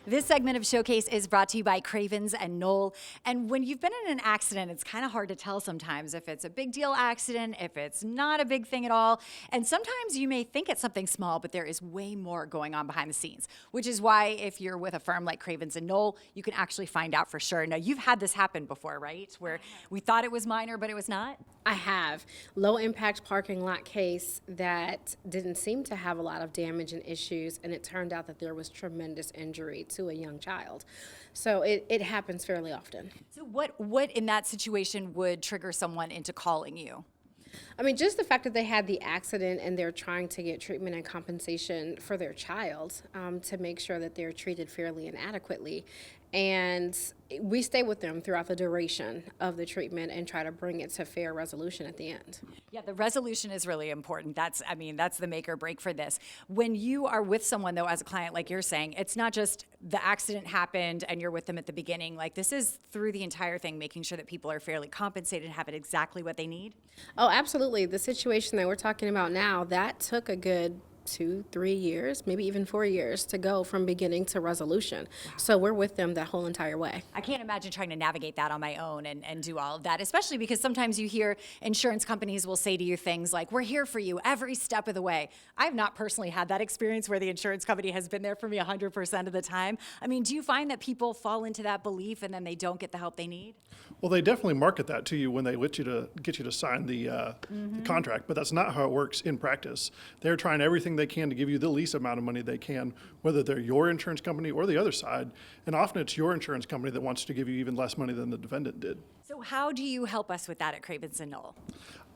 This segment of Showcase is brought to you by Cravens and Noll. And when you've been in an accident, it's kind of hard to tell sometimes if it's a big deal accident, if it's not a big thing at all. And sometimes you may think it's something small, but there is way more going on behind the scenes, which is why if you're with a firm like Cravens and Noll, you can actually find out for sure. Now, you've had this happen before, right? Where we thought it was minor, but it was not? I have. Low impact parking lot case that didn't seem to have a lot of damage and issues, and it turned out that there was tremendous injury to a young child. So it happens fairly often. So what in that situation would trigger someone into calling you? I mean, just the fact that they had the accident and they're trying to get treatment and compensation for their child to make sure that they're treated fairly and adequately. And we stay with them throughout the duration of the treatment and try to bring it to fair resolution at the end. Yeah, the resolution is really important. That's the make or break for this. When you are with someone, though, as a client, like you're saying, it's not just the accident happened and you're with them at the beginning. Like, this is through the entire thing, making sure that people are fairly compensated and have it exactly what they need. Oh, absolutely. The situation that we're talking about now, that took a good 2-3 years, maybe even 4 years to go from beginning to resolution. Wow. So we're with them that whole entire way. I can't imagine trying to navigate that on my own and do all of that, especially because sometimes you hear insurance companies will say to you things like, we're here for you every step of the way. I've not personally had that experience where the insurance company has been there for me 100% of the time. I mean, do you find that people fall into that belief and then they don't get the help they need? Well, they definitely market that to you when they get you to sign the contract, but that's not how it works in practice. They're trying everything they can to give you the least amount of money they can, whether they're your insurance company or the other side. And often it's your insurance company that wants to give you even less money than the defendant did. So how do you help us with that at Cravens and Noll?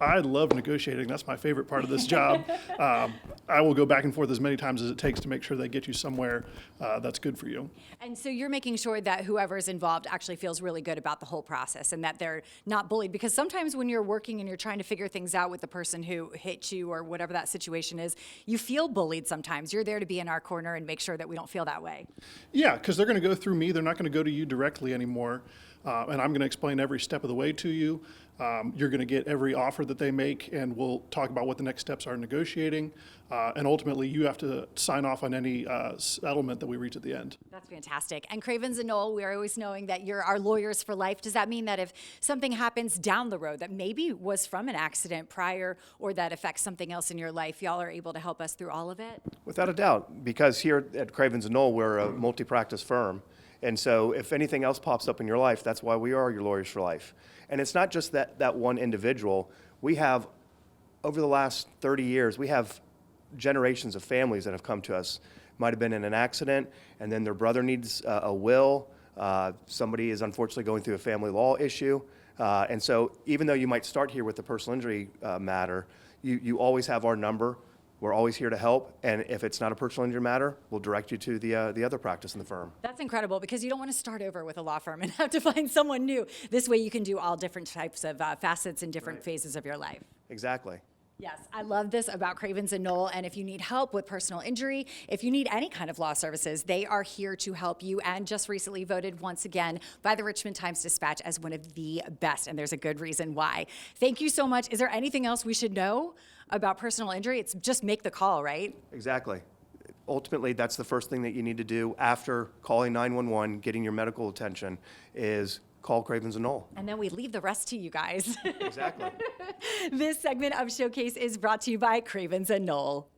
I love negotiating. That's my favorite part of this job. I will go back and forth as many times as it takes to make sure they get you somewhere that's good for you. And so you're making sure that whoever's involved actually feels really good about the whole process and that they're not bullied. Because sometimes when you're working and you're trying to figure things out with the person who hit you or whatever that situation is, you feel bullied sometimes. You're there to be in our corner and make sure that we don't feel that way. Yeah, because they're going to go through me. They're not going to go to you directly anymore. And I'm going to explain every step of the way to you. You're going to get every offer that they make, and we'll talk about what the next steps are in negotiating. And ultimately, you have to sign off on any settlement that we reach at the end. That's fantastic. And Cravens and Noll, we are always knowing that you're our lawyers for life. Does that mean that if something happens down the road that maybe was from an accident prior or that affects something else in your life, y'all are able to help us through all of it? Without a doubt, because here at Cravens and Noll, we're a multi-practice firm. And so if anything else pops up in your life, that's why we are your lawyers for life. And it's not just that one individual. We have, over the last 30 years, we have generations of families that have come to us. Might have been in an accident, and then their brother needs a will. Somebody is unfortunately going through a family law issue. And so even though you might start here with the personal injury matter, you always have our number. We're always here to help, and if it's not a personal injury matter, we'll direct you to the other practice in the firm. That's incredible because you don't want to start over with a law firm and have to find someone new. This way you can do all different types of facets and different phases of your life. Exactly. Yes, I love this about Cravens and Noll, and if you need help with personal injury, if you need any kind of law services, they are here to help you and just recently voted once again by the Richmond Times-Dispatch as one of the best, and there's a good reason why. Thank you so much. Is there anything else we should know about personal injury? It's just make the call, right? Exactly. Ultimately, that's the first thing that you need to do after calling 911, getting your medical attention, is call Cravens and Noll. And then we leave the rest to you guys. Exactly. This segment of Showcase is brought to you by Cravens and Noll.